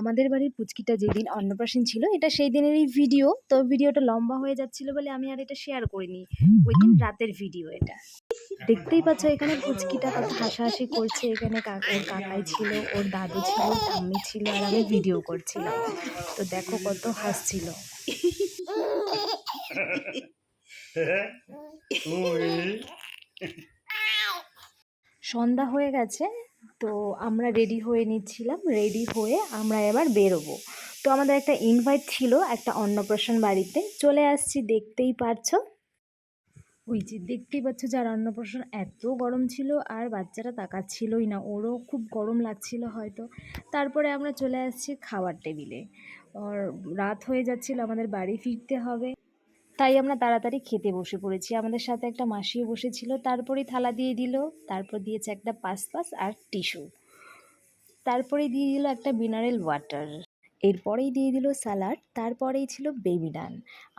আমাদের বাড়ির পুচকিটা যেদিন অন্নপ্রাশন ছিল এটা সেই দিনেরই ভিডিও। তো ভিডিওটা লম্বা হয়ে যাচ্ছিল বলে আমি আর এটা শেয়ার করিনি। ওই দিন রাতের ভিডিও এটা। দেখতেই পাচ্ছ এখানে পুচকিটা কত হাসাহাসি করছে। এখানে ওর কাকাই ছিল, ওর দাদু ছিল, ঠাম্মি ছিল আর আমি ভিডিও করছিলাম। তো দেখো কত হাসছিল। সন্ধ্যা হয়ে গেছে, তো আমরা রেডি হয়ে নিচ্ছিলাম। রেডি হয়ে আমরা এবার বেরোবো। তো আমাদের একটা ইনভাইট ছিল একটা অন্নপ্রাশন বাড়িতে, চলে আসছি। দেখতেই পারছো, ওই যে দেখতেই পাচ্ছ যার অন্নপ্রাশন। এত গরম ছিল আর বাচ্চারা তাকাচ্ছিলই না, ওরও খুব গরম লাগছিল হয়তো। তারপরে আমরা চলে আসছি খাওয়ার টেবিলে। আর রাত হয়ে যাচ্ছিল, আমাদের বাড়ি ফিরতে হবে, তাই আমরা তাড়াতাড়ি খেতে বসে পড়েছি। আমাদের সাথে একটা মাসিও বসেছিল, তারপরেই থালা দিয়ে দিল। তারপর দিয়েছে একটা পাসপাস আর টিস্যু। তারপরে দিয়ে দিল একটা মিনারেল ওয়াটার। এরপরেই দিয়ে দিল স্যালাড। তারপরেই ছিল বেবি ডান।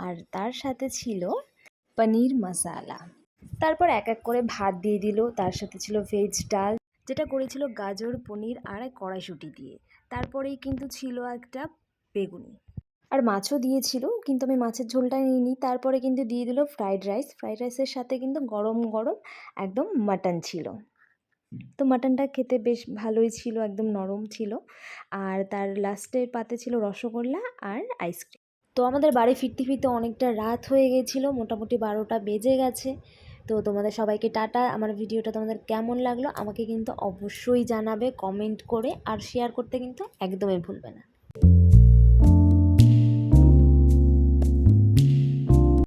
আর তার সাথে ছিল পনির মশালা। তারপর এক এক করে ভাত দিয়ে দিল। তার সাথে ছিল ভেজ ডাল, যেটা করেছিল গাজর, পনির আর কড়াইশুঁটি দিয়ে। তারপরেই কিন্তু ছিল একটা বেগুনি, আর মাছও দিয়েছিল, কিন্তু আমি মাছের ঝোলটা নিইনি। তারপরে কিন্তু দিয়ে দিল ফ্রাইড রাইস। ফ্রাইড রাইসের সাথে কিন্তু গরম গরম একদম মাটন ছিল। তো মাটনটা খেতে বেশ ভালোই ছিল, একদম নরম ছিল। আর তার লাস্টের পাতে ছিল রসগোল্লা আর আইসক্রিম। তো আমাদের বাড়ি ফিরতে ফিরতে অনেকটা রাত হয়ে গেছিলো, মোটামুটি 12টা বেজে গেছে। তো তোমাদের সবাইকে টাটা। আমার ভিডিওটা তোমাদের কেমন লাগলো আমাকে কিন্তু অবশ্যই জানাবে কমেন্ট করে, আর শেয়ার করতে কিন্তু একদমই ভুলবে না।